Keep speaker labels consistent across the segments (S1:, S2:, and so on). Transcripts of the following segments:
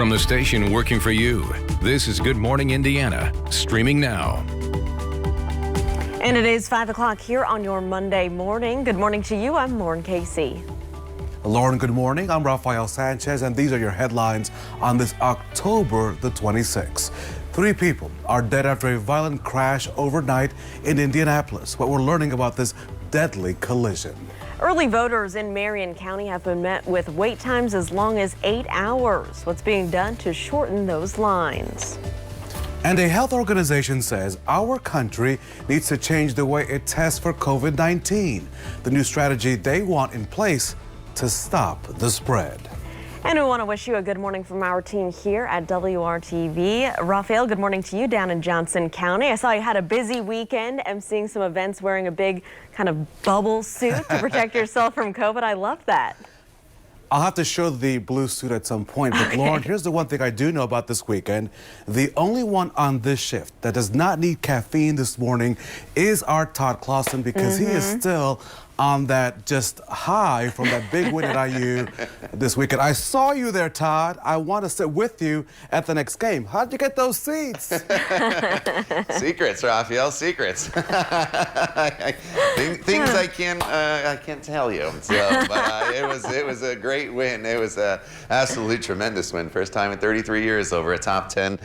S1: From the station working for you, this is Good Morning Indiana, streaming now.
S2: And it is 5 o'clock here on your Monday morning. Good morning to you. I'm Lauren Casey.
S3: Lauren, good morning. I'm Rafael Sanchez, and these are your headlines on this October the 26th. 3 people are dead after a violent crash overnight in Indianapolis. What we're learning about this deadly collision.
S2: Early voters in Marion County have been met with wait times as long as 8 hours. What's being done to shorten those lines?
S3: And a health organization says our country needs to change the way it tests for COVID-19. The new strategy they want in place to stop the spread.
S2: And we want to wish you a good morning from our team here at WRTV. Rafael, good morning to you down in Johnson County. I saw you had a busy weekend emceeing some events wearing a big kind of bubble suit to protect yourself from COVID. I love that.
S3: I'll have to show the blue suit at some point, but Lauren, here's the one thing I do know about this weekend. The only one on this shift that does not need caffeine this morning is our Todd Clausen, because he is still on that just high from that big win at IU this weekend. I saw you there, Todd. I want to sit with you at the next game. How'd you get those seats?
S4: Secrets, Rafael, secrets. Things I can't tell you. So, but it was a great win. It was an absolutely tremendous win. First time in 33 years over a top 10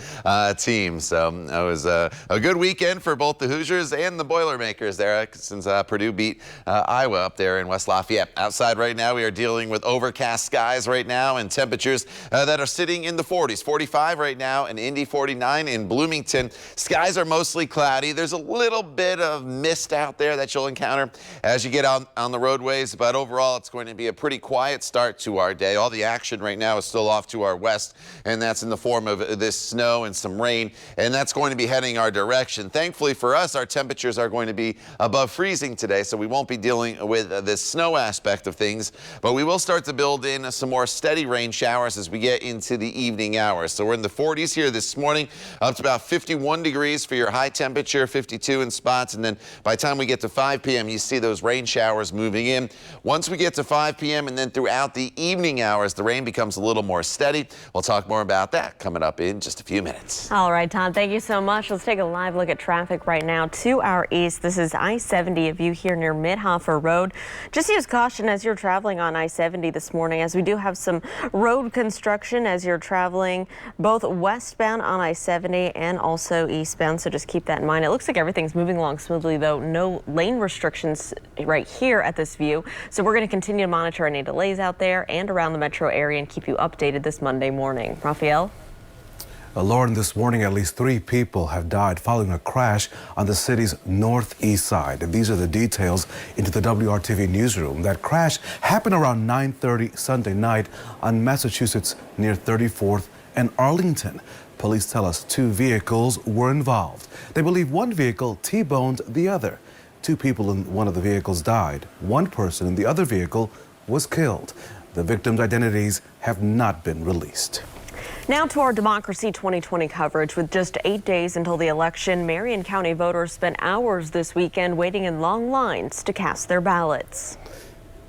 S4: team. So it was a good weekend for both the Hoosiers and the Boilermakers there, since Purdue beat Iowa up there in West Lafayette. Outside right now, we are dealing with overcast skies right now and temperatures that are sitting in the 40s. 45 right now in Indy, 49 in Bloomington. Skies are mostly cloudy. There's a little bit of mist out there that you'll encounter as you get out on the roadways, but overall it's going to be a pretty quiet start to our day. All the action right now is still off to our west, and that's in the form of this snow and some rain, and that's going to be heading our direction. Thankfully for us, our temperatures are going to be above freezing today, so we won't be dealing with this snow aspect of things, but we will start to build in some more steady rain showers as we get into the evening hours. So we're in the 40s here this morning, up to about 51 degrees for your high temperature, 52 in spots, and then by the time we get to 5 p.m. you see those rain showers moving in. Once we get to 5 p.m. and then throughout the evening hours, the rain becomes a little more steady. We'll talk more about that coming up in just a few minutes.
S2: All right, Todd, thank you so much. Let's take a live look at traffic right now to our east. This is I-70, a view here near Midhofer Road. Just use caution as you're traveling on I-70 this morning, as we do have some road construction as you're traveling both westbound on I-70 and also eastbound, so just keep that in mind. It looks like everything's moving along smoothly, though. No lane restrictions right here at this view, so we're going to continue to monitor any delays out there and around the metro area and keep you updated this Monday morning. Rafael?
S3: Lauren, this morning at least 3 people have died following a crash on the city's northeast side. And these are the details into the WRTV newsroom. That crash happened around 9:30 Sunday night on Massachusetts near 34th and Arlington. Police tell us 2 vehicles were involved. They believe one vehicle T-boned the other. 2 people in one of the vehicles died. 1 person in the other vehicle was killed. The victims' identities have not been released.
S2: Now to our Democracy 2020 coverage. With just 8 days until the election, Marion County voters spent hours this weekend waiting in long lines to cast their ballots.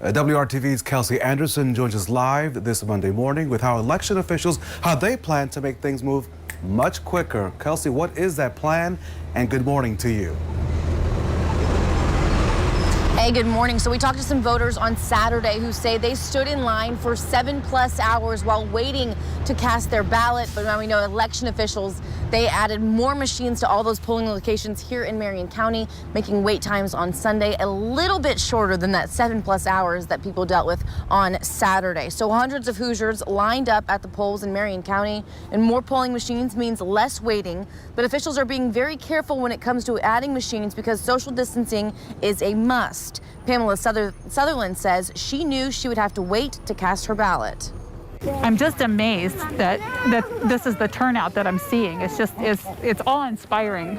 S3: WRTV's Kelsey Anderson joins us live this Monday morning with how election officials, how they plan to make things move much quicker. Kelsey, what is that plan? And good morning to you.
S5: Hey, good morning. So we talked to some voters on Saturday who say they stood in line for 7+ hours while waiting to cast their ballot. But now we know election officials, they added more machines to all those polling locations here in Marion County, making wait times on Sunday a little bit shorter than that 7+ hours that people dealt with on Saturday. So hundreds of Hoosiers lined up at the polls in Marion County, and more polling machines means less waiting. But officials are being very careful when it comes to adding machines because social distancing is a must. Pamela Sutherland says she knew she would have to wait to cast her ballot.
S6: I'm just amazed that this is the turnout that I'm seeing. It's awe-inspiring.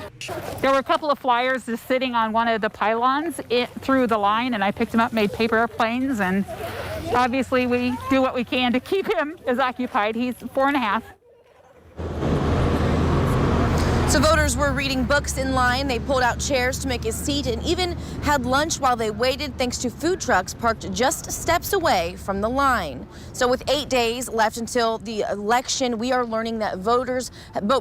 S6: There were a couple of flyers just sitting on one of the pylons through the line, and I picked them up, made paper airplanes, and obviously we do what we can to keep him as occupied. He's 4.5.
S5: So voters were reading books in line. They pulled out chairs to make a seat and even had lunch while they waited, thanks to food trucks parked just steps away from the line. So with 8 days left until the election, we are learning that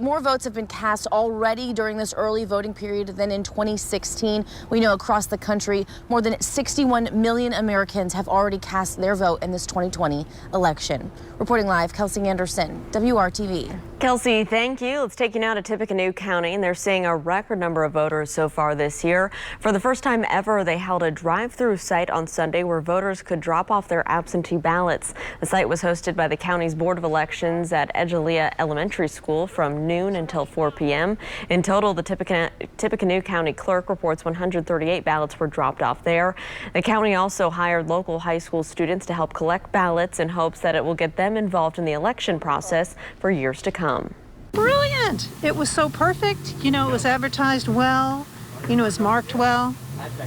S5: more votes have been cast already during this early voting period than in 2016. We know across the country, more than 61 million Americans have already cast their vote in this 2020 election. Reporting live, Kelsey Anderson, WRTV.
S2: Kelsey, thank you. Let's take you now to Tippecanoe County, and they're seeing a record number of voters so far this year. For the first time ever, they held a drive-through site on Sunday where voters could drop off their absentee ballots. The site was hosted by the county's Board of Elections at Edgelia Elementary School from noon until 4 p.m. In total, the Tippecanoe County Clerk reports 138 ballots were dropped off there. The county also hired local high school students to help collect ballots in hopes that it will get them involved in the election process for years to come.
S7: Brilliant. It was so perfect. You know, it was advertised well. You know, it was marked well.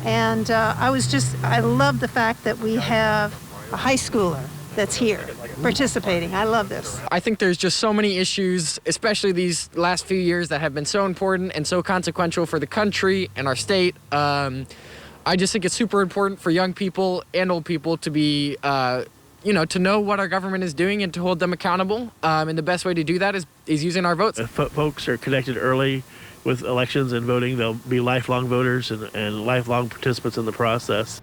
S7: And I love the fact that we have a high schooler that's here participating. I love this.
S8: I think there's just so many issues, especially these last few years, that have been so important and so consequential for the country and our state. I just think it's super important for young people and old people to be to know what our government is doing and to hold them accountable. And the best way to do that is using our votes.
S9: If folks are connected early with elections and voting, they'll be lifelong voters and lifelong participants in the process.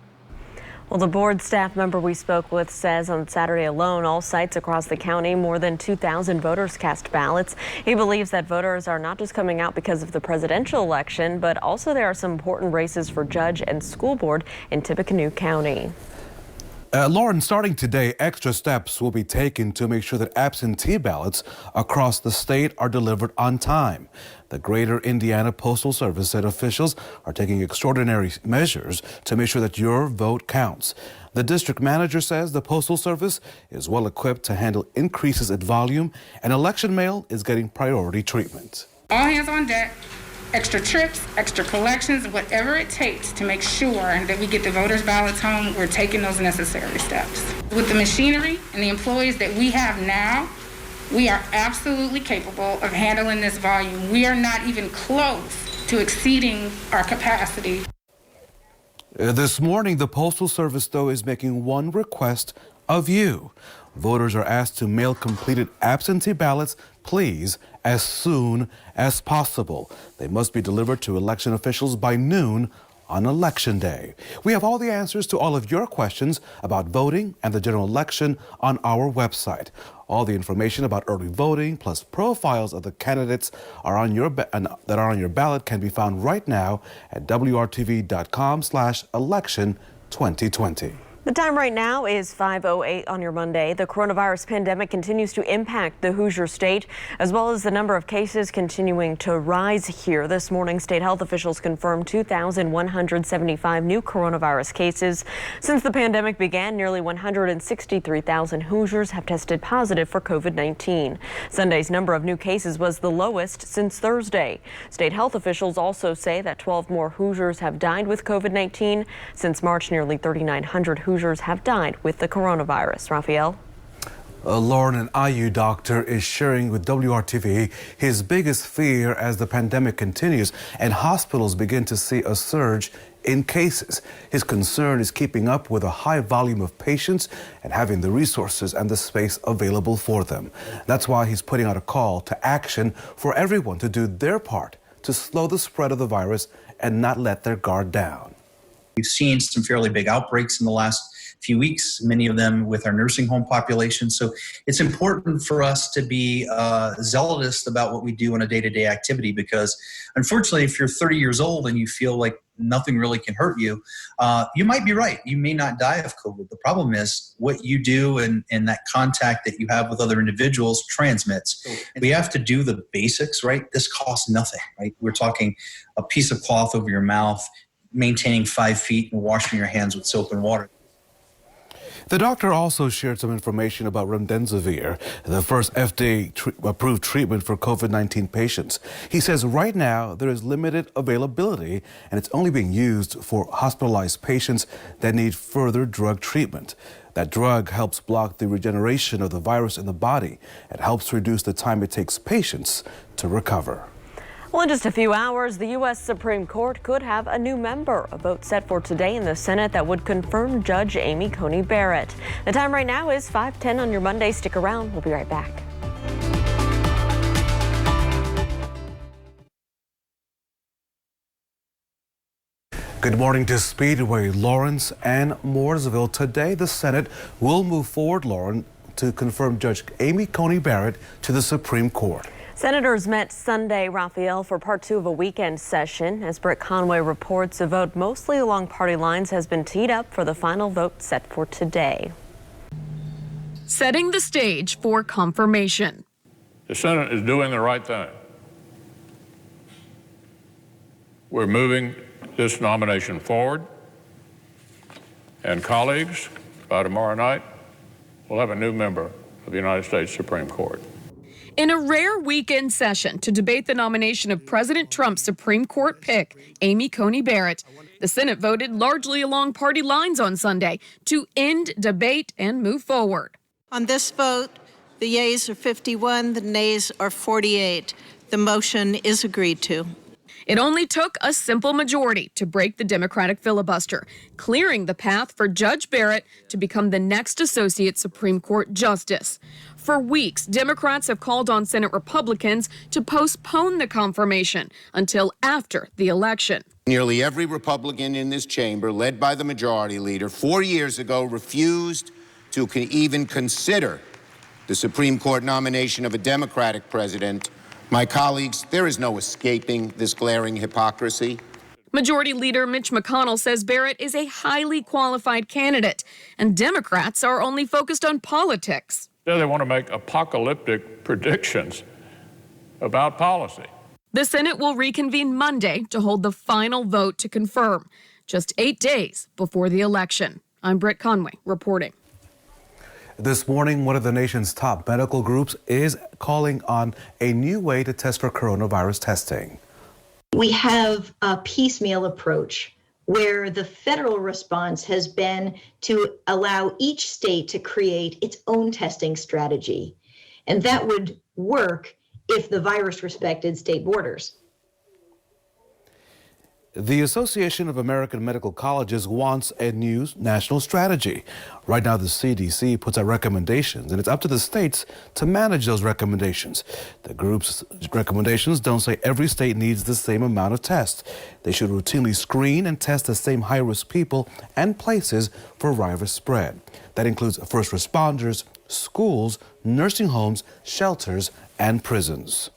S2: Well, the board staff member we spoke with says on Saturday alone, all sites across the county, more than 2,000 voters cast ballots. He believes that voters are not just coming out because of the presidential election, but also there are some important races for judge and school board in Tippecanoe County.
S3: Lauren, starting today, extra steps will be taken to make sure that absentee ballots across the state are delivered on time. The Greater Indiana Postal Service said officials are taking extraordinary measures to make sure that your vote counts. The district manager says the Postal Service is well equipped to handle increases in volume, and election mail is getting priority treatment.
S10: All hands on deck. Extra trips, extra collections, whatever it takes to make sure that we get the voters' ballots home, we're taking those necessary steps. With the machinery and the employees that we have now, we are absolutely capable of handling this volume. We are not even close to exceeding our capacity.
S3: This morning, the Postal Service, though, is making one request of you. Voters are asked to mail completed absentee ballots, please, as soon as possible. They must be delivered to election officials by noon on Election Day. We have all the answers to all of your questions about voting and the general election on our website. All the information about early voting, plus profiles of the candidates that are on your ballot can be found right now at WRTV.com/election2020.
S2: The time right now is 5:08 on your Monday. The coronavirus pandemic continues to impact the Hoosier State, as well as the number of cases continuing to rise here. This morning, state health officials confirmed 2,175 new coronavirus cases. Since the pandemic began, nearly 163,000 Hoosiers have tested positive for COVID-19. Sunday's number of new cases was the lowest since Thursday. State health officials also say that 12 more Hoosiers have died with COVID-19. Since March, nearly 3,900 Hoosiers have died with the coronavirus. Raphael?
S3: Lauren, an IU doctor, is sharing with WRTV his biggest fear as the pandemic continues and hospitals begin to see a surge in cases. His concern is keeping up with a high volume of patients and having the resources and the space available for them. That's why he's putting out a call to action for everyone to do their part to slow the spread of the virus and not let their guard down.
S11: We've seen some fairly big outbreaks in the last few weeks, many of them with our nursing home population. So it's important for us to be zealous about what we do on a day-to-day activity, because unfortunately, if you're 30 years old and you feel like nothing really can hurt you, you might be right. You may not die of COVID. The problem is what you do and that contact that you have with other individuals transmits. We have to do the basics, right? This costs nothing, right? We're talking a piece of cloth over your mouth, maintaining 5 feet, and washing your hands with soap and water.
S3: The doctor also shared some information about remdesivir, the first FDA-approved treatment for COVID-19 patients. He says right now there is limited availability and it's only being used for hospitalized patients that need further drug treatment. That drug helps block the regeneration of the virus in the body and helps reduce the time it takes patients to recover.
S2: Well, in just a few hours, the U.S. Supreme Court could have a new member. A vote set for today in the Senate that would confirm Judge Amy Coney Barrett. The time right now is 5:10 on your Monday. Stick around. We'll be right back.
S3: Good morning to Speedway, Lawrence, and Mooresville. Today, the Senate will move forward, Lauren, to confirm Judge Amy Coney Barrett to the Supreme Court.
S2: Senators met Sunday, Raphael, for part 2 of a weekend session. As Britt Conway reports, a vote mostly along party lines has been teed up for the final vote set for today.
S12: Setting the stage for confirmation.
S13: The Senate is doing the right thing. We're moving this nomination forward. And colleagues, by tomorrow night, we'll have a new member of the United States Supreme Court.
S12: In a rare weekend session to debate the nomination of President Trump's Supreme Court pick, Amy Coney Barrett, the Senate voted largely along party lines on Sunday to end debate and move forward.
S7: On this vote, the yeas are 51, the nays are 48. The motion is agreed to.
S12: It only took a simple majority to break the Democratic filibuster, clearing the path for Judge Barrett to become the next Associate Supreme Court Justice. For weeks, Democrats have called on Senate Republicans to postpone the confirmation until after the election.
S14: Nearly every Republican in this chamber, led by the majority leader, 4 years ago refused to even consider the Supreme Court nomination of a Democratic president. My colleagues, there is no escaping this glaring hypocrisy.
S12: Majority Leader Mitch McConnell says Barrett is a highly qualified candidate, and Democrats are only focused on politics.
S13: They want to make apocalyptic predictions about policy.
S12: The Senate will reconvene Monday to hold the final vote to confirm, just 8 days before the election. I'm Britt Conway reporting.
S3: This morning, one of the nation's top medical groups is calling on a new way to test for coronavirus testing.
S15: We have a piecemeal approach where the federal response has been to allow each state to create its own testing strategy. And that would work if the virus respected state borders.
S3: The Association of American Medical Colleges wants a new national strategy. Right now, the CDC puts out recommendations, and it's up to the states to manage those recommendations. The group's recommendations don't say every state needs the same amount of tests. They should routinely screen and test the same high-risk people and places for virus spread. That includes first responders, schools, nursing homes, shelters, and prisons.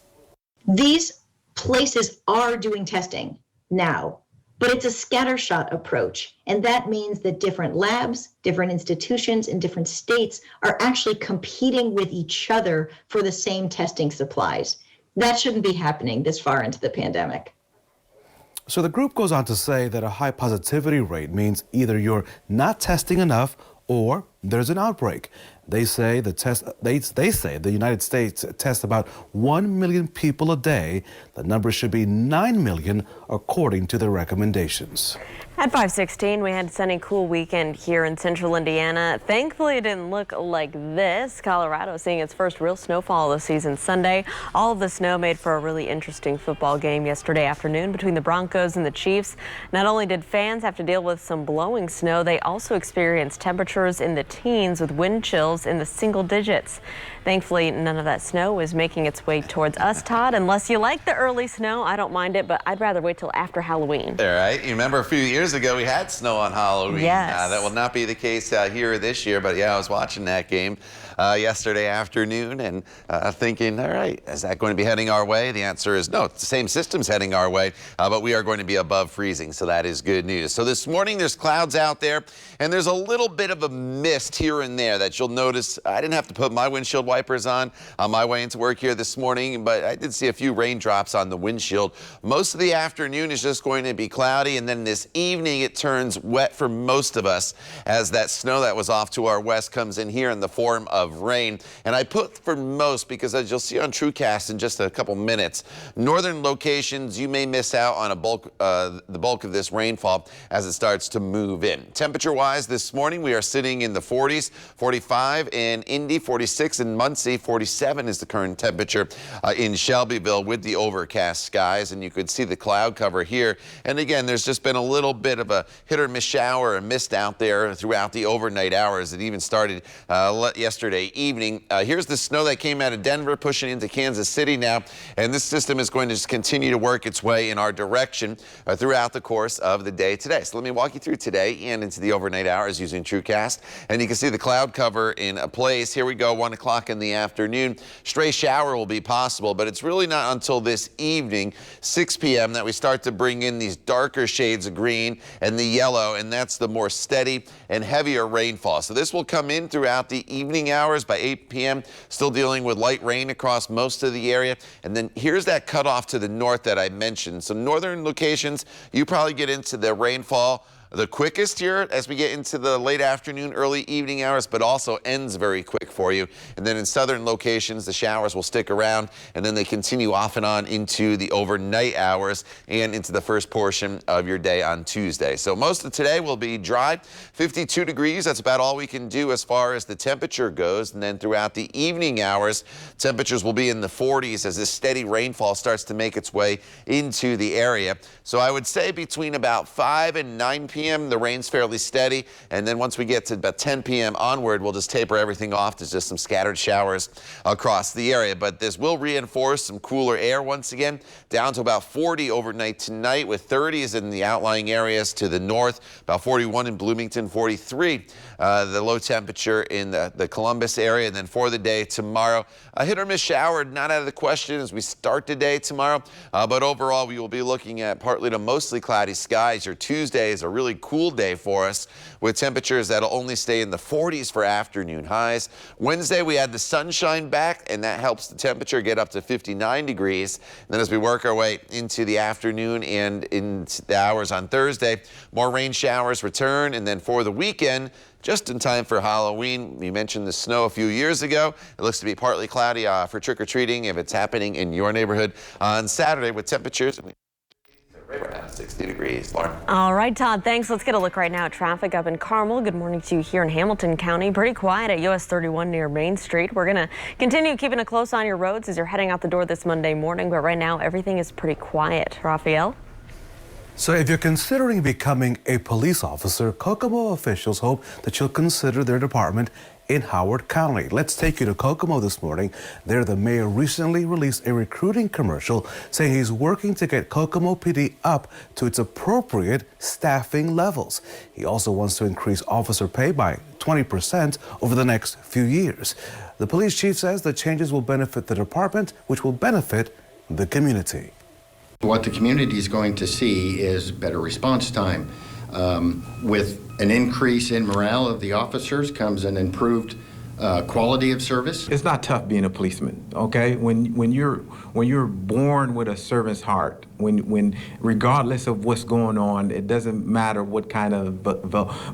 S15: These places are doing testing now, but it's a scattershot approach. And that means that different labs, different institutions in different states are actually competing with each other for the same testing supplies. That shouldn't be happening this far into the pandemic.
S3: So the group goes on to say that a high positivity rate means either you're not testing enough or there's an outbreak. They say the United States tests about 1 million people a day. The number should be 9 million according to the recommendations.
S2: At 5:16, we had a sunny, cool weekend here in central Indiana. Thankfully, it didn't look like this. Colorado seeing its first real snowfall of the season Sunday. All of the snow made for a really interesting football game yesterday afternoon between the Broncos and the Chiefs. Not only did fans have to deal with some blowing snow, they also experienced temperatures in the teens with wind chills in the single digits. Thankfully, none of that snow is making its way towards us, Todd. Unless you like the early snow, I don't mind it, but I'd rather wait till after Halloween.
S4: All right. You remember a few years ago we had snow on Halloween.
S2: Yes.
S4: That will not be the case here this year, but yeah, I was watching that game yesterday afternoon and thinking, all right, is that going to be heading our way? The answer is no. It's the same system's heading our way, but we are going to be above freezing, so that is good news. So this morning there's clouds out there, and there's a little bit of a mist here and there that you'll notice. I didn't have to put my windshield wipers on my way into work here this morning, but I did see a few raindrops on the windshield. Most of the afternoon is just going to be cloudy, and then this evening it turns wet for most of us as that snow that was off to our west comes in here in the form of rain. And I put for most because, as you'll see on TrueCast in just a couple minutes, northern locations you may miss out on the bulk of this rainfall as it starts to move in. Temperature-wise this morning we are sitting in the 40s, 45 in Indy, 46 in Muncie. 47 is the current temperature in Shelbyville with the overcast skies, and you could see the cloud cover here. And again, there's just been a little bit of a hit or miss shower and mist out there throughout the overnight hours. It even started yesterday evening. Here's the snow that came out of Denver pushing into Kansas City now, and this system is going to just continue to work its way in our direction throughout the course of the day today. So let me walk you through today and into the overnight hours using TrueCast, and you can see the cloud cover in place. Here we go, 1 o'clock in the afternoon. Stray shower will be possible, but it's really not until this evening, 6 p.m., that we start to bring in these darker shades of green and the yellow, and that's the more steady and heavier rainfall. So this will come in throughout the evening hours by 8 p.m., still dealing with light rain across most of the area. And then here's that cutoff to the north that I mentioned. So northern locations, you probably get into the rainfall the quickest here as we get into the late afternoon, early evening hours, but also ends very quick for you. And then in southern locations, the showers will stick around, and then they continue off and on into the overnight hours and into the first portion of your day on Tuesday. So most of today will be dry, 52 degrees. That's about all we can do as far as the temperature goes. And then throughout the evening hours, temperatures will be in the 40s as this steady rainfall starts to make its way into the area. So I would say between about 5 and 9 p.m. the rain's fairly steady, and then once we get to about 10 p.m. onward, we'll just taper everything off to just some scattered showers across the area. But this will reinforce some cooler air once again, down to about 40 overnight tonight, with 30s in the outlying areas to the north, about 41 in Bloomington, 43 the low temperature in the Columbus area. And then for the day tomorrow, a hit or miss shower, not out of the question as we start the day tomorrow, but overall we will be looking at partly to mostly cloudy skies. Your Tuesday is a really cool day for us with temperatures that'll only stay in the 40s for afternoon highs. Wednesday we had the sunshine back, and that helps the temperature get up to 59 degrees. And then as we work our way into the afternoon and into the hours on Thursday, more rain showers return. And then for the weekend, just in time for Halloween, we mentioned the snow a few years ago. It looks to be partly cloudy for trick-or-treating if it's happening in your neighborhood on Saturday with temperatures right around 60 degrees. Lauren.
S2: All right, Todd, thanks. Let's get a look right now at traffic up in Carmel. Good morning to you here in Hamilton County. Pretty quiet at US 31 near Main Street. We're going to continue keeping a close eye on your roads as you're heading out the door this Monday morning, but right now everything is pretty quiet. Raphael?
S3: So if you're considering becoming a police officer, Kokomo officials hope that you'll consider their department in Howard County. Let's take you to Kokomo this morning. There, the mayor recently released a recruiting commercial saying he's working to get Kokomo PD up to its appropriate staffing levels. He also wants to increase officer pay by 20% over the next few years. The police chief says the changes will benefit the department, which will benefit the community.
S16: What the community is going to see is better response time. With an increase in morale of the officers comes an improved quality of service.
S17: It's not tough being a policeman, okay? When you're born with a servant's heart, when regardless of what's going on, it doesn't matter what kind of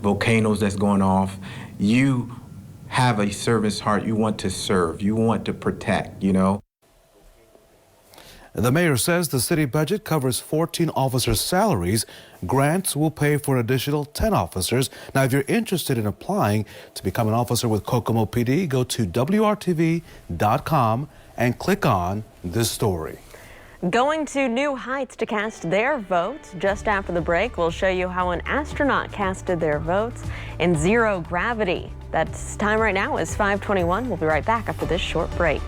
S17: volcanoes that's going off, you have a servant's heart. You want to serve, you want to protect, you know?
S3: The mayor says the city budget covers 14 officers' salaries. Grants will pay for an additional 10 officers. Now, if you're interested in applying to become an officer with Kokomo PD, go to WRTV.com and click on this story.
S2: Going to new heights to cast their votes. Just after the break, we'll show you how an astronaut casted their votes in zero gravity. That's time right now is 5:21. We'll be right back after this short break.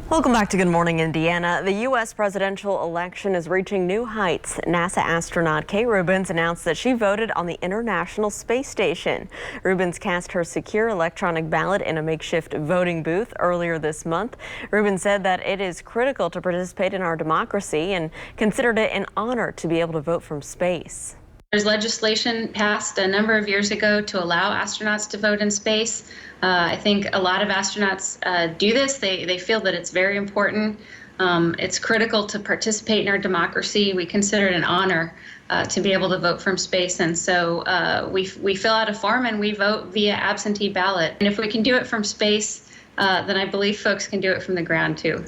S2: Welcome back to Good Morning Indiana. The U.S. presidential election is reaching new heights. NASA astronaut Kay Rubins announced that she voted on the International Space Station. Rubins cast her secure electronic ballot in a makeshift voting booth earlier this month. Rubins said that it is critical to participate in our democracy and considered it an honor to be able to vote from space.
S18: There's legislation passed a number of years ago to allow astronauts to vote in space. I think a lot of astronauts do this. They feel that it's very important. It's critical to participate in our democracy. We consider it an honor to be able to vote from space. And so we fill out a form and we vote via absentee ballot. And if we can do it from space, then I believe folks can do it from the ground too.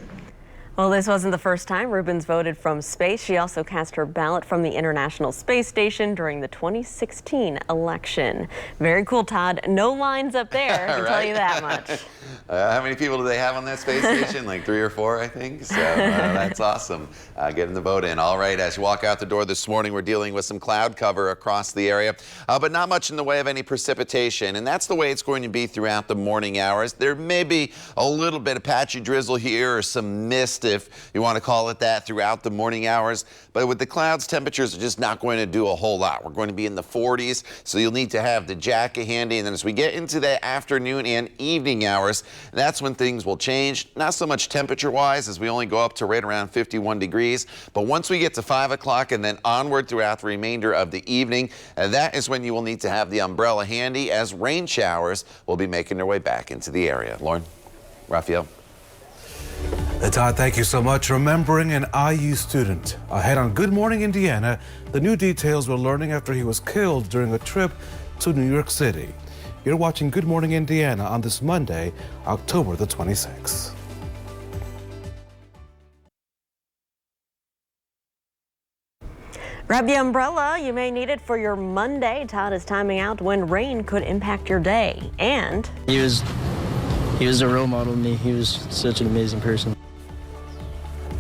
S2: Well, this wasn't the first time Rubens voted from space. She also cast her ballot from the International Space Station during the 2016 election. Very cool, Todd. No lines up there, I can tell you that much.
S4: How many people do they have on that space station? Like 3 or 4, I think. So that's awesome. Getting the vote in. All right, as you walk out the door this morning, we're dealing with some cloud cover across the area, but not much in the way of any precipitation. And that's the way it's going to be throughout the morning hours. There may be a little bit of patchy drizzle here or some mist, if you want to call it that, throughout the morning hours. But with the clouds, temperatures are just not going to do a whole lot. We're going to be in the 40s, so you'll need to have the jacket handy. And then as we get into the afternoon and evening hours, that's when things will change. Not so much temperature-wise, as we only go up to right around 51 degrees. But once we get to 5 o'clock and then onward throughout the remainder of the evening, that is when you will need to have the umbrella handy, as rain showers will be making their way back into the area. Lauren, Raphael.
S3: Todd, thank you so much. Remembering an IU student. Ahead on Good Morning Indiana, the new details we're learning after he was killed during a trip to New York City. You're watching Good Morning Indiana on this Monday, October the 26th.
S2: Grab the umbrella. You may need it for your Monday. Todd is timing out when rain could impact your day. And
S19: he was a role model to me. He was such an amazing person.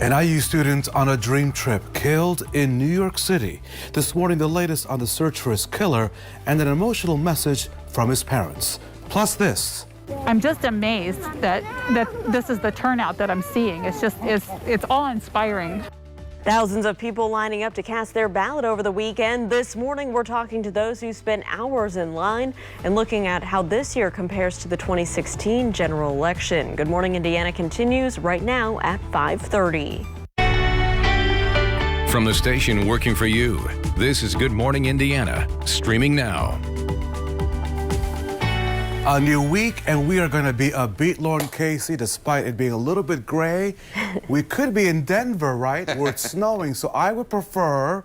S3: An IU student on a dream trip killed in New York City. This morning, the latest on the search for his killer and an emotional message from his parents. Plus this.
S6: I'm just amazed that this is the turnout that I'm seeing. It's awe-inspiring.
S2: Thousands of people lining up to cast their ballot over the weekend. This morning, we're talking to those who spent hours in line and looking at how this year compares to the 2016 general election. Good Morning Indiana continues right now at 5:30.
S1: From the station working for you, this is Good Morning Indiana, streaming now.
S3: A new week, and we are going to be upbeat, Lauren Casey, despite it being a little bit gray. We could be in Denver, right, where it's snowing, so I would prefer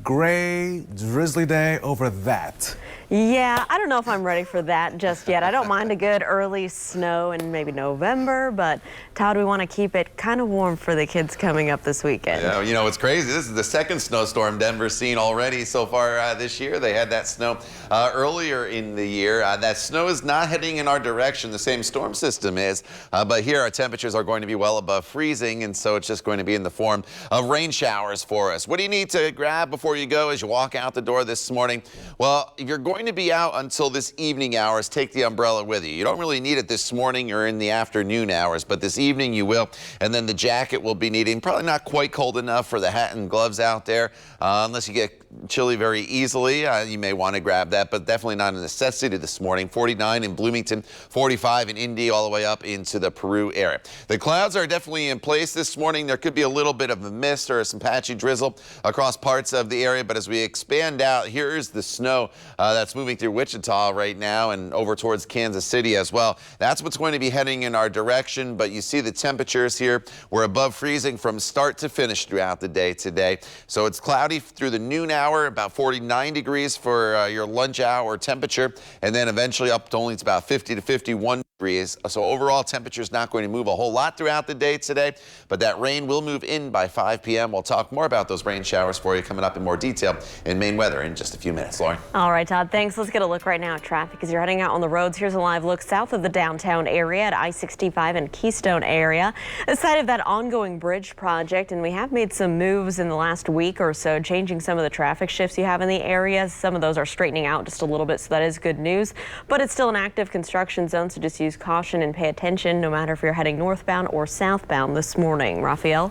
S3: gray, drizzly day over that.
S2: Yeah, I don't know if I'm ready for that just yet. I don't mind a good early snow in maybe November, but Todd, we want to keep it kind of warm for the kids coming up this weekend.
S4: Yeah, you know, it's crazy. This is the second snowstorm Denver's seen already so far this year. They had that snow earlier in the year. That snow is not heading in our direction. The same storm system is, but here our temperatures are going to be well above freezing, and so it's just going to be in the form of rain showers for us. What do you need to grab before you go as you walk out the door this morning? Well, if you're going to be out until this evening hours, take the umbrella with you. You don't really need it this morning or in the afternoon hours, but this evening you will. And then the jacket will be needing. Probably not quite cold enough for the hat and gloves out there, unless you get chilly very easily. You may want to grab that, but definitely not a necessity this morning. 49 in Bloomington, 45 in Indy, all the way up into the Peru area. The clouds are definitely in place this morning. There could be a little bit of a mist or some patchy drizzle across parts of the area, but as we expand out, here's the snow that's moving through Wichita right now and over towards Kansas City as well. That's what's going to be heading in our direction, but you see the temperatures here. We're above freezing from start to finish throughout the day today. So it's cloudy through the noon hour, about 49 degrees for your lunch hour temperature, and then eventually up to only about 50 to 51 degrees. So overall temperature is not going to move a whole lot throughout the day today, but that rain will move in by 5 p.m. We'll talk more about those rain showers for you coming up in more detail in Maine weather in just a few minutes. Lauren.
S2: All right, Todd, thanks. Let's get a look right now at traffic as you're heading out on the roads. Here's a live look south of the downtown area at I-65 and Keystone area, the site of that ongoing bridge project, and we have made some moves in the last week or so, changing some of the traffic shifts you have in the area. Some of those are straightening out just a little bit, so that is good news, but it's still an active construction zone, so just use caution and pay attention no matter if you're heading northbound or southbound this morning. Raphael?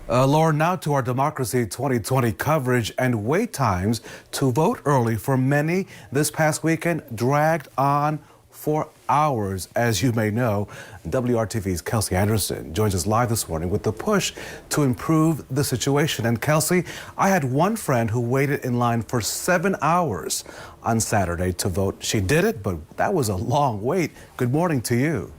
S3: Lauren, now to our Democracy 2020 coverage, and wait times to vote early for many this past weekend dragged on for hours. As you may know, WRTV's Kelsey Anderson joins us live this morning with the push to improve the situation. And Kelsey, I had one friend who waited in line for 7 hours on Saturday to vote. She did it, but that was a long wait. Good morning to you.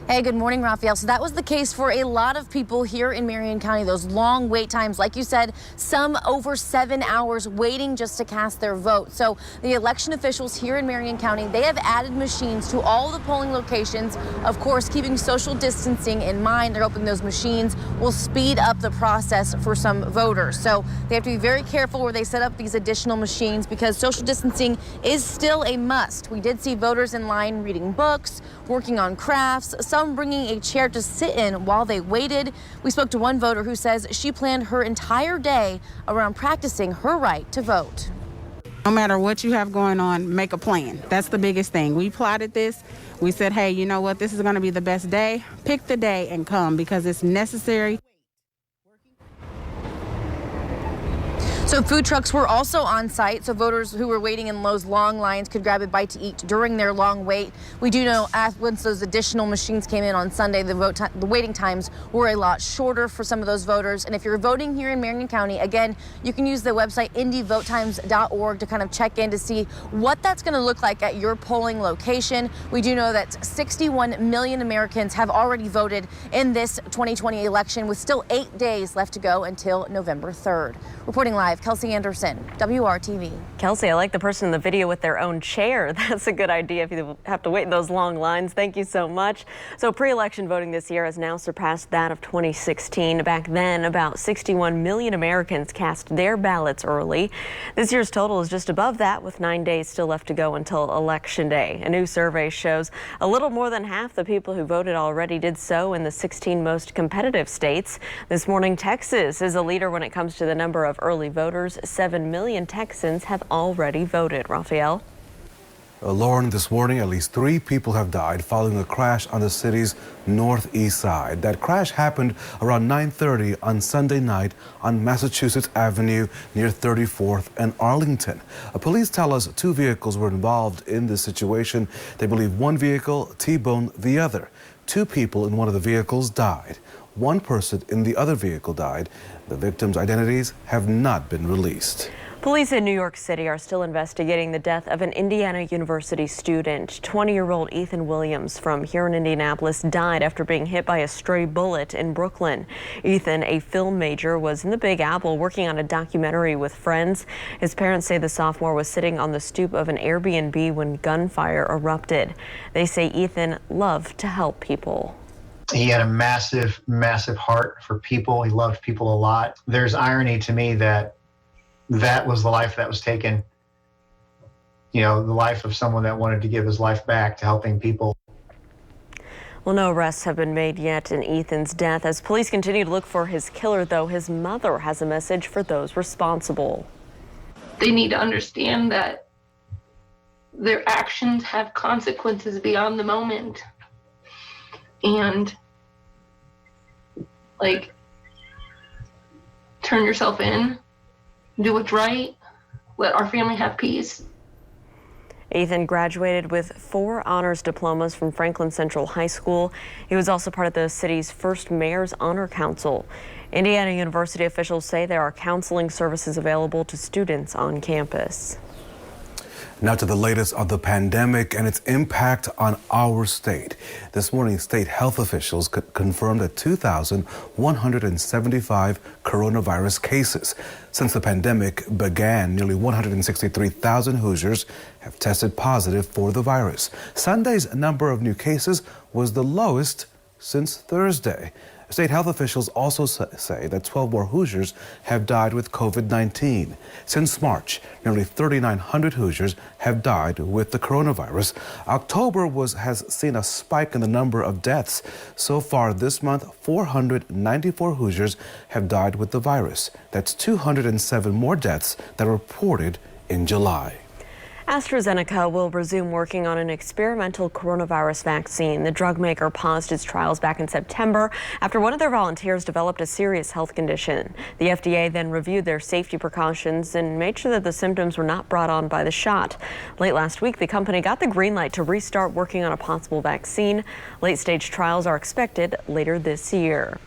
S5: Hey, good morning, Raphael. So that was the case for a lot of people here in Marion County. Those long wait times, like you said, some over 7 hours waiting just to cast their vote. So the election officials here in Marion County, they have added machines to all the polling locations, of course, keeping social distancing in mind. They're hoping those machines will speed up the process for some voters. So they have to be very careful where they set up these additional machines because social distancing is still a must. We did see voters in line reading books, working on crafts, some bringing a chair to sit in while they waited. We spoke to one voter who says she planned her entire day around practicing her right to vote.
S20: No matter what you have going on, make a plan. That's the biggest thing. We plotted this. We said, hey, you know what? This is going to be the best day. Pick the day and come because it's necessary.
S5: So food trucks were also on site, so voters who were waiting in those long lines could grab a bite to eat during their long wait. We do know once those additional machines came in on Sunday, the waiting times were a lot shorter for some of those voters. And if you're voting here in Marion County, again, you can use the website indyvotetimes.org to kind of check in to see what that's going to look like at your polling location. We do know that 61 million Americans have already voted in this 2020 election, with still 8 days left to go until November 3rd. Reporting live, Kelsey Anderson, WRTV.
S2: Kelsey, I like the person in the video with their own chair. That's a good idea if you have to wait in those long lines. Thank you so much. So pre-election voting this year has now surpassed that of 2016. Back then, about 61 million Americans cast their ballots early. This year's total is just above that, with 9 days still left to go until Election Day. A new survey shows a little more than half the people who voted already did so in the 16 most competitive states. This morning, Texas is a leader when it comes to the number of early voters. 7 million Texans have already voted. Raphael.
S3: Lauren, this morning, at least 3 people have died following a crash on the city's northeast side. That crash happened around 9:30 on Sunday night on Massachusetts Avenue near 34th and Arlington. Police tell us 2 vehicles were involved in this situation. They believe one vehicle T-boned the other. 2 people in one of the vehicles died. 1 person in the other vehicle died. The victims' identities have not been released.
S2: Police in New York City are still investigating the death of an Indiana University student. 20-year-old Ethan Williams from here in Indianapolis died after being hit by a stray bullet in Brooklyn. Ethan, a film major, was in the Big Apple working on a documentary with friends. His parents say the sophomore was sitting on the stoop of an Airbnb when gunfire erupted. They say Ethan loved to help people.
S21: He had a massive, massive heart for people. He loved people a lot. There's irony to me that that was the life that was taken. You know, the life of someone that wanted to give his life back to helping people.
S2: Well, no arrests have been made yet in Ethan's death. As police continue to look for his killer, though, his mother has a message for those responsible.
S22: They need to understand that their actions have consequences beyond the moment. And like, turn yourself in, do what's right, let our family have peace.
S2: Ethan graduated with 4 honors diplomas from Franklin Central High School. He was also part of the city's first Mayor's Honor Council. Indiana University officials say there are counseling services available to students on campus.
S3: Now to the latest on the pandemic and its impact on our state. This morning, state health officials confirmed 2,175 coronavirus cases. Since the pandemic began, nearly 163,000 Hoosiers have tested positive for the virus. Sunday's number of new cases was the lowest since Thursday. State health officials also say that 12 more Hoosiers have died with COVID-19. Since March, nearly 3,900 Hoosiers have died with the coronavirus. October has seen a spike in the number of deaths. So far this month, 494 Hoosiers have died with the virus. That's 207 more deaths than reported in July.
S2: AstraZeneca will resume working on an experimental coronavirus vaccine. The drug maker paused its trials back in September after one of their volunteers developed a serious health condition. The FDA then reviewed their safety precautions and made sure that the symptoms were not brought on by the shot. Late last week, the company got the green light to restart working on a possible vaccine. Late-stage trials are expected later this year.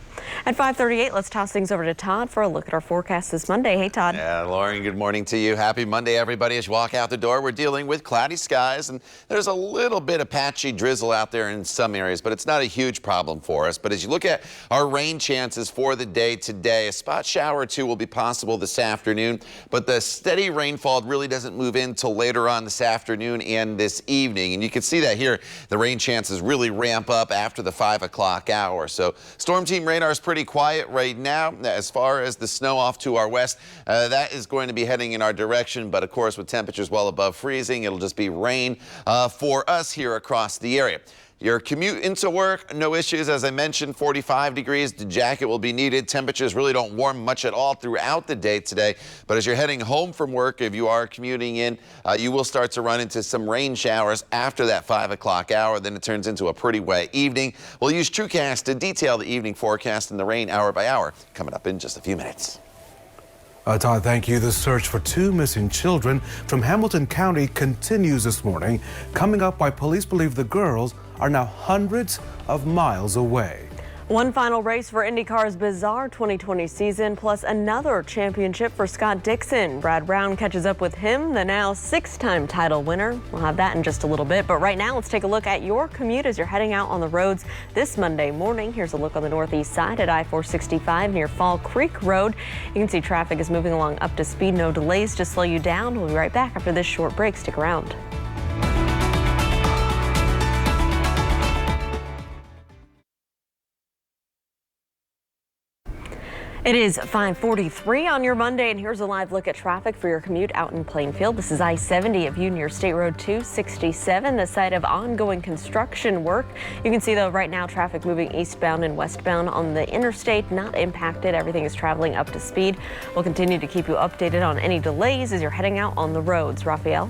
S2: At 5:38, let's toss things over to Todd for a look at our forecast this Monday. Hey, Todd.
S4: Yeah, Lauren, good morning to you. Happy Monday, everybody. As you walk out the door, we're dealing with cloudy skies, and there's a little bit of patchy drizzle out there in some areas, but it's not a huge problem for us. But as you look at our rain chances for the day today, a spot shower or two will be possible this afternoon, but the steady rainfall really doesn't move in till later on this afternoon and this evening. And you can see that here. The rain chances really ramp up after the 5 o'clock hour. So storm team radar is pretty quiet right now. As far as the snow off to our west, that is going to be heading in our direction, but of course with temperatures well above freezing, it'll just be rain for us here across the area. Your commute into work, no issues. As I mentioned, 45 degrees. The jacket will be needed. Temperatures really don't warm much at all throughout the day today. But as you're heading home from work, if you are commuting in, you will start to run into some rain showers after that 5 o'clock hour. Then it turns into a pretty wet evening. We'll use TrueCast to detail the evening forecast and the rain hour by hour coming up in just a few minutes.
S3: Todd, thank you. The search for two missing children from Hamilton County continues this morning. Coming up, why police believe the girls are now hundreds of miles away.
S2: One final race for IndyCar's bizarre 2020 season, plus another championship for Scott Dixon. Brad Brown catches up with him, the now 6-time title winner. We'll have that in just a little bit, but right now let's take a look at your commute as you're heading out on the roads this Monday morning. Here's a look on the northeast side at I-465 near Fall Creek Road. You can see traffic is moving along up to speed, no delays to slow you down. We'll be right back after this short break. Stick around. It is 5:43 on your Monday, and here's a live look at traffic for your commute out in Plainfield. This is I-70 of you near State Road 267, the site of ongoing construction work. You can see, though, right now traffic moving eastbound and westbound on the interstate, not impacted. Everything is traveling up to speed. We'll continue to keep you updated on any delays as you're heading out on the roads. Raphael?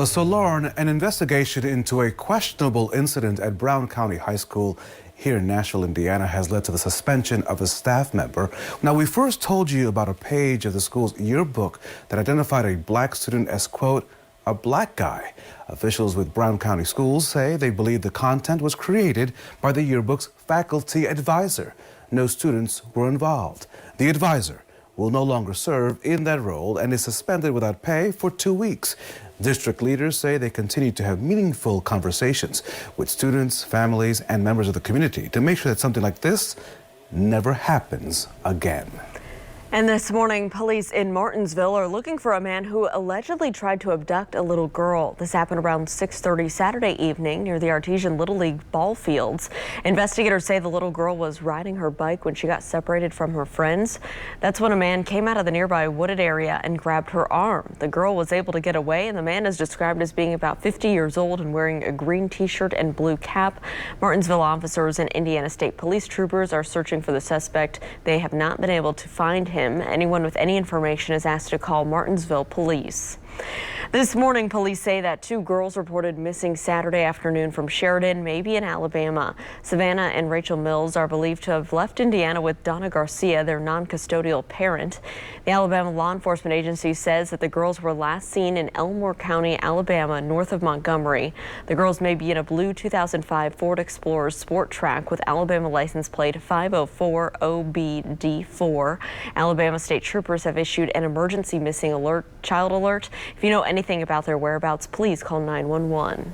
S3: So, Lauren, an investigation into a questionable incident at Brown County High School here in Nashville, Indiana, has led to the suspension of a staff member. Now, we first told you about a page of the school's yearbook that identified a black student as, quote, a black guy. Officials with Brown County Schools say they believe the content was created by the yearbook's faculty advisor. No students were involved. The advisor will no longer serve in that role and is suspended without pay for 2 weeks. District leaders say they continue to have meaningful conversations with students, families, and members of the community to make sure that something like this never happens again.
S2: And this morning, police in Martinsville are looking for a man who allegedly tried to abduct a little girl. This happened around 6:30 Saturday evening near the Artesian Little League ball fields. Investigators say the little girl was riding her bike when she got separated from her friends. That's when a man came out of the nearby wooded area and grabbed her arm. The girl was able to get away, and the man is described as being about 50 years old and wearing a green t-shirt and blue cap. Martinsville officers and Indiana State Police troopers are searching for the suspect. They have not been able to find him. Anyone with any information is asked to call Martinsville Police. This morning, police say that 2 girls reported missing Saturday afternoon from Sheridan, maybe in Alabama. Savannah and Rachel Mills are believed to have left Indiana with Donna Garcia, their non-custodial parent. The Alabama Law Enforcement Agency says that the girls were last seen in Elmore County, Alabama, north of Montgomery. The girls may be in a blue 2005 Ford Explorer Sport Track with Alabama license plate 504OBD4. Alabama State Troopers have issued an emergency missing alert, child alert. If you know anything about their whereabouts, please call 911.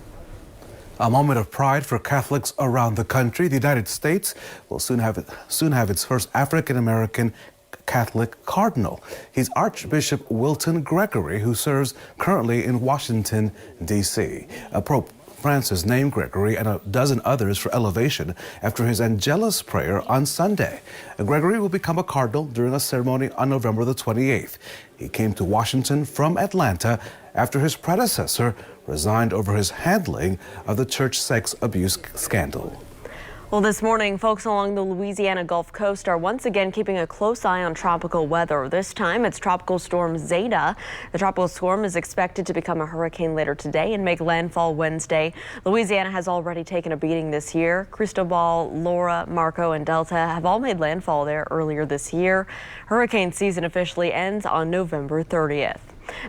S3: A moment of pride for Catholics around the country. The United States will soon have its first African-American Catholic cardinal. He's Archbishop Wilton Gregory, who serves currently in Washington, D.C. Pope Francis named Gregory and a dozen others for elevation after his Angelus prayer on Sunday. Gregory will become a cardinal during a ceremony on November the 28th. He came to Washington from Atlanta after his predecessor resigned over his handling of the church sex abuse scandal.
S2: Well, this morning, folks along the Louisiana Gulf Coast are once again keeping a close eye on tropical weather. This time, it's Tropical Storm Zeta. The tropical storm is expected to become a hurricane later today and make landfall Wednesday. Louisiana has already taken a beating this year. Cristobal, Laura, Marco, and Delta have all made landfall there earlier this year. Hurricane season officially ends on November 30th.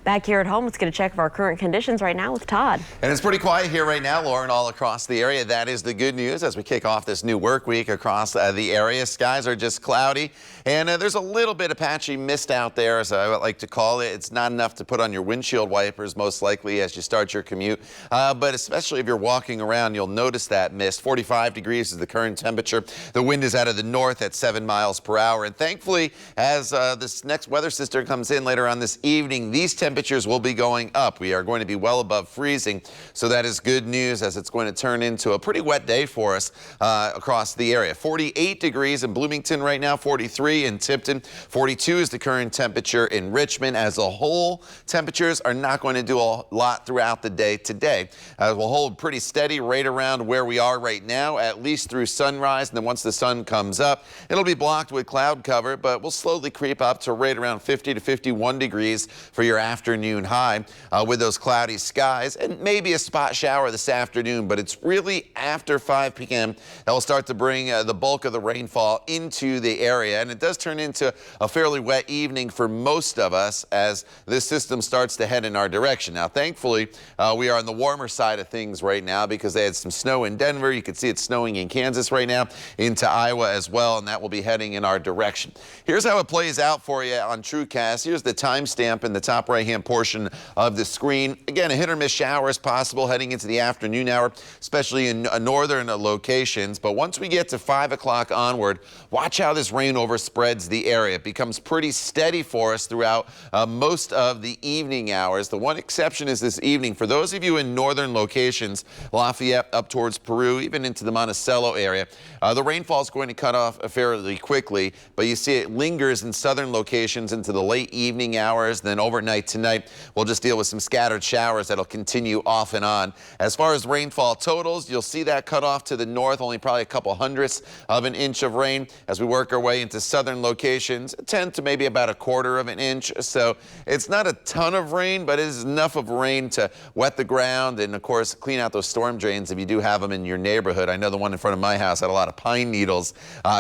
S2: Back here at home, let's get a check of our current conditions right now with Todd.
S4: And it's pretty quiet here right now, Lauren, all across the area. That is the good news as we kick off this new work week across the area. Skies are just cloudy, and there's a little bit of patchy mist out there, as I like to call it. It's not enough to put on your windshield wipers, most likely, as you start your commute. But especially if you're walking around, you'll notice that mist. 45 degrees is the current temperature. The wind is out of the north at 7 miles per hour. And thankfully, as this next weather system comes in later on this evening, these temperatures will be going up. We are going to be well above freezing. So that is good news, as it's going to turn into a pretty wet day for us across the area. 48 degrees in Bloomington right now, 43 in Tipton, 42 is the current temperature in Richmond. As a whole, temperatures are not going to do a lot throughout the day today. We'll hold pretty steady right around where we are right now, at least through sunrise. And then once the sun comes up, it'll be blocked with cloud cover, but we'll slowly creep up to right around 50 to 51 degrees for your afternoon high with those cloudy skies, and maybe a spot shower this afternoon. But it's really after 5 p.m. that will start to bring the bulk of the rainfall into the area. And it does turn into a fairly wet evening for most of us as this system starts to head in our direction. Now, thankfully, we are on the warmer side of things right now because they had some snow in Denver. You can see it's snowing in Kansas right now, into Iowa as well, and that will be heading in our direction. Here's how it plays out for you on TrueCast. Here's the timestamp in the top right-hand portion of the screen. Again, a hit or miss shower is possible heading into the afternoon hour, especially in northern locations. But once we get to 5 o'clock onward, watch how this rain overspreads the area. It becomes pretty steady for us throughout most of the evening hours. The one exception is this evening. For those of you in northern locations, Lafayette up towards Peru, even into the Monticello area, the rainfall is going to cut off fairly quickly, but you see it lingers in southern locations into the late evening hours. Then overnight tonight, we'll just deal with some scattered showers that'll continue off and on. As far as rainfall totals, you'll see that cut off to the north, only probably a couple hundredths of an inch of rain. As we work our way into southern locations, 10 to maybe about a quarter of an inch. So it's not a ton of rain, but it is enough of rain to wet the ground and, of course, clean out those storm drains if you do have them in your neighborhood. I know the one in front of my house had a lot of pine needles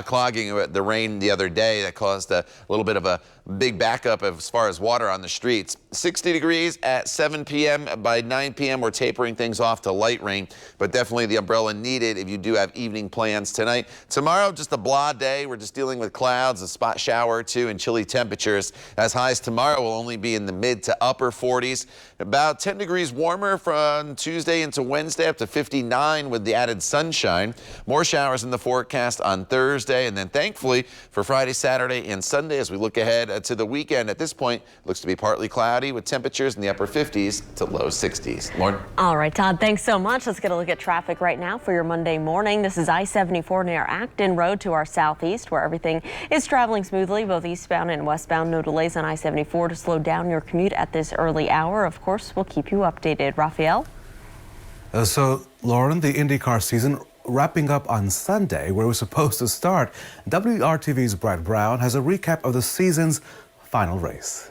S4: clogging the rain the other day. That caused a little bit of a big backup as far as water on the streets. 60 degrees at 7 p.m. By 9 p.m. we're tapering things off to light rain, but definitely the umbrella needed if you do have evening plans tonight. Tomorrow, just a blah day. We're just dealing with clouds, a spot shower or two, and chilly temperatures. As highs tomorrow will only be in the mid to upper 40s. About 10 degrees warmer from Tuesday into Wednesday, up to 59 with the added sunshine. More showers in the forecast on Thursday, and then thankfully for Friday, Saturday, and Sunday, as we look ahead to the weekend, at this point, looks to be partly cloudy with temperatures in the upper 50s to low 60s. Lauren?
S2: All right, Todd, thanks so much. Let's get a look at traffic right now for your Monday morning. This is I-74 near Acton Road to our southeast, where everything is traveling smoothly, both eastbound and westbound. No delays on I-74 to slow down your commute at this early hour. Of course, we'll keep you updated. Raphael?
S3: So, Lauren, the IndyCar season wrapping up on Sunday, where we're supposed to start. WRTV's Brett Brown has a recap of the season's final race.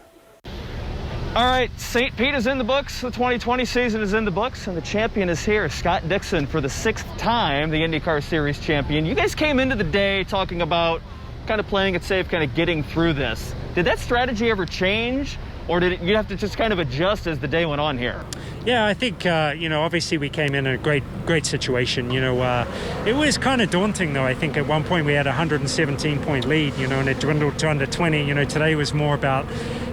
S8: All right, St. Pete is in the books. The 2020 season is in the books, and the champion is here, Scott Dixon, for the 6th time, the IndyCar Series champion. You guys came into the day talking about kind of playing it safe, kind of getting through this. Did that strategy ever change, or did you have to just kind of adjust as the day went on here?
S9: Yeah, I think, obviously we came in a great situation. It was kind of daunting, though. I think at one point we had a 117-point lead, and it dwindled to under 20. Today was more about,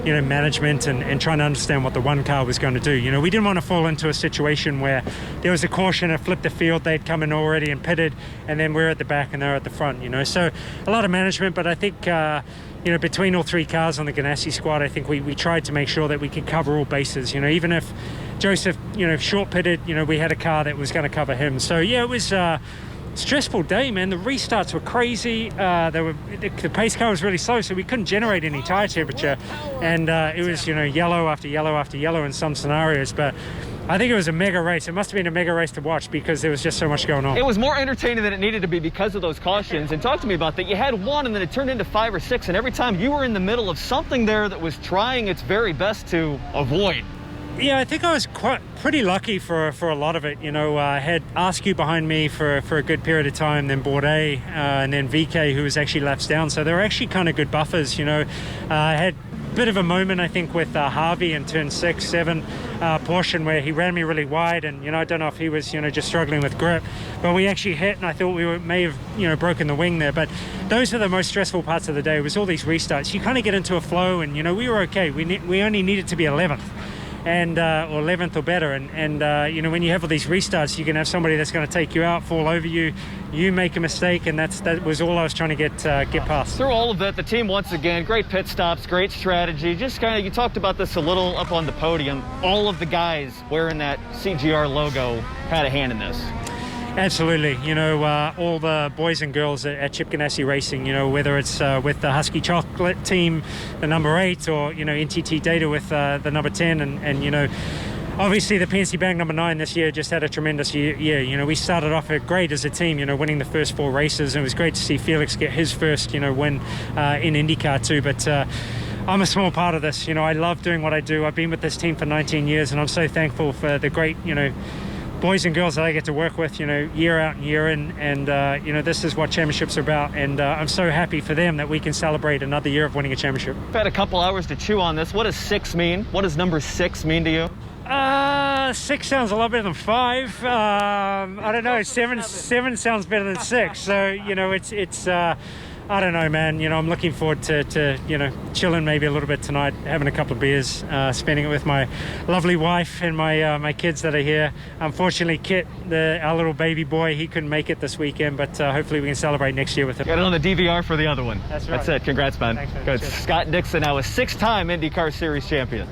S9: management and trying to understand what the one car was going to do. We didn't want to fall into a situation where there was a caution that flipped the field. They'd come in already and pitted, and then we're at the back and they're at the front, So a lot of management, but I think, between all three cars on the Ganassi squad, I think we tried to make sure that we could cover all bases. Even if Joseph, short pitted, we had a car that was going to cover him. So yeah, it was a stressful day, man. The restarts were crazy. The pace car was really slow, so we couldn't generate any tire temperature. And it was, yellow after yellow after yellow in some scenarios. But I think it was a mega race. It must have been a mega race to watch because there was just so much going on.
S8: It was more entertaining than it needed to be because of those cautions. And talk to me about that. You had one and then it turned into 5 or 6. And every time you were in the middle of something there that was trying its very best to avoid.
S9: Yeah, I think I was pretty lucky for a lot of it. I had Askew behind me for a good period of time, then Bourdais, and then VK, who was actually laps down. So they were actually kind of good buffers. I had bit of a moment, I think, with Harvey in turn 6, 7 portion where he ran me really wide, and I don't know if he was just struggling with grip, but we actually hit, and I thought we may have broken the wing there. But those are the most stressful parts of the day. It was all these restarts. You kind of get into a flow, and we were okay. We only needed to be 11th. And or 11th or better, and when you have all these restarts, you can have somebody that's going to take you out, fall over you, you make a mistake, and that was all I was trying to get past.
S8: Through all of it, the team once again, great pit stops, great strategy. Just kind of, you talked about this a little up on the podium. All of the guys wearing that CGR logo had a hand in this.
S9: Absolutely. All the boys and girls at Chip Ganassi Racing, whether it's with the Husky Chocolate team, the number 8, or, NTT Data with the number 10. And obviously the PNC Bank number 9 this year just had a tremendous year. We started off great as a team, winning the first 4 races. And it was great to see Felix get his first, win in IndyCar too. But I'm a small part of this. I love doing what I do. I've been with this team for 19 years, and I'm so thankful for the great, boys and girls that I get to work with, year out and year in, and this is what championships are about, and I'm so happy for them that we can celebrate another year of winning a championship.
S8: We've had a couple hours to chew on this. What does 6 mean? What does number 6 mean to you?
S9: 6 sounds a lot better than 5. I don't know. 7 sounds better than 6. So it's I don't know, man. I'm looking forward to chilling maybe a little bit tonight, having a couple of beers, spending it with my lovely wife and my kids that are here. Unfortunately, Kit, our little baby boy, he couldn't make it this weekend, but hopefully we can celebrate next year with him.
S8: Got it on the DVR for the other one.
S9: That's right.
S8: That's it. Congrats, man.
S9: Thanks, man.
S8: Good. Scott Dixon, now a 6-time IndyCar Series champion.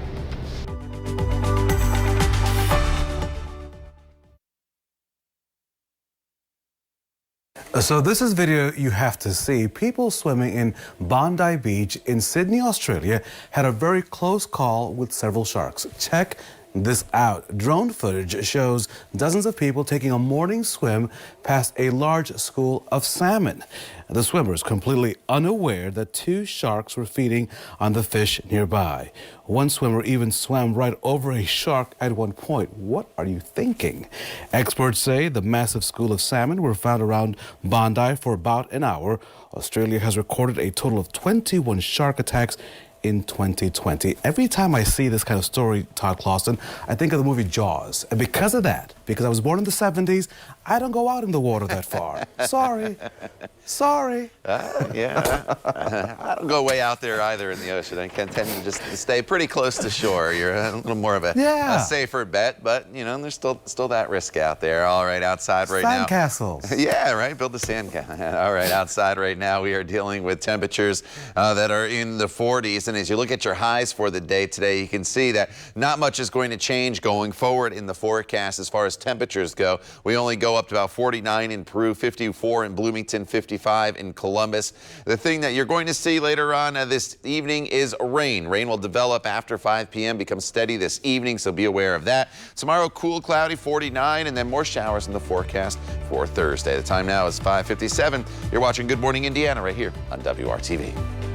S3: So this is video you have to see. People swimming in Bondi Beach in Sydney, Australia had a very close call with several sharks. Check this out. Drone footage shows dozens of people taking a morning swim past a large school of salmon. The swimmers completely unaware that 2 sharks were feeding on the fish nearby. One swimmer even swam right over a shark at one point. What are you thinking? Experts say the massive school of salmon were found around Bondi for about an hour. Australia has recorded a total of 21 shark attacks in 2020. Every time I see this kind of story, Todd Clausen, I think of the movie Jaws. And because of that, because I was born in the 70s, I don't go out in the water that far. Sorry.
S4: Yeah. I don't go way out there either in the ocean. I can tend to just stay pretty close to shore. You're a little more of a safer bet, but there's still that risk out there. All right, outside right now.
S3: Sandcastles.
S4: Yeah, right. Build a sandcastle. All right, outside right now we are dealing with temperatures that are in the 40s, and as you look at your highs for the day today, you can see that not much is going to change going forward in the forecast as far as temperatures go. We only go up to about 49 in Peru, 54 in Bloomington, 55 in Columbus. The thing that you're going to see later on this evening is rain. Rain will develop after 5 p.m., become steady this evening, so be aware of that. Tomorrow, cool, cloudy, 49, and then more showers in the forecast for Thursday. The time now is 5:57. You're watching Good Morning Indiana right here on WRTV.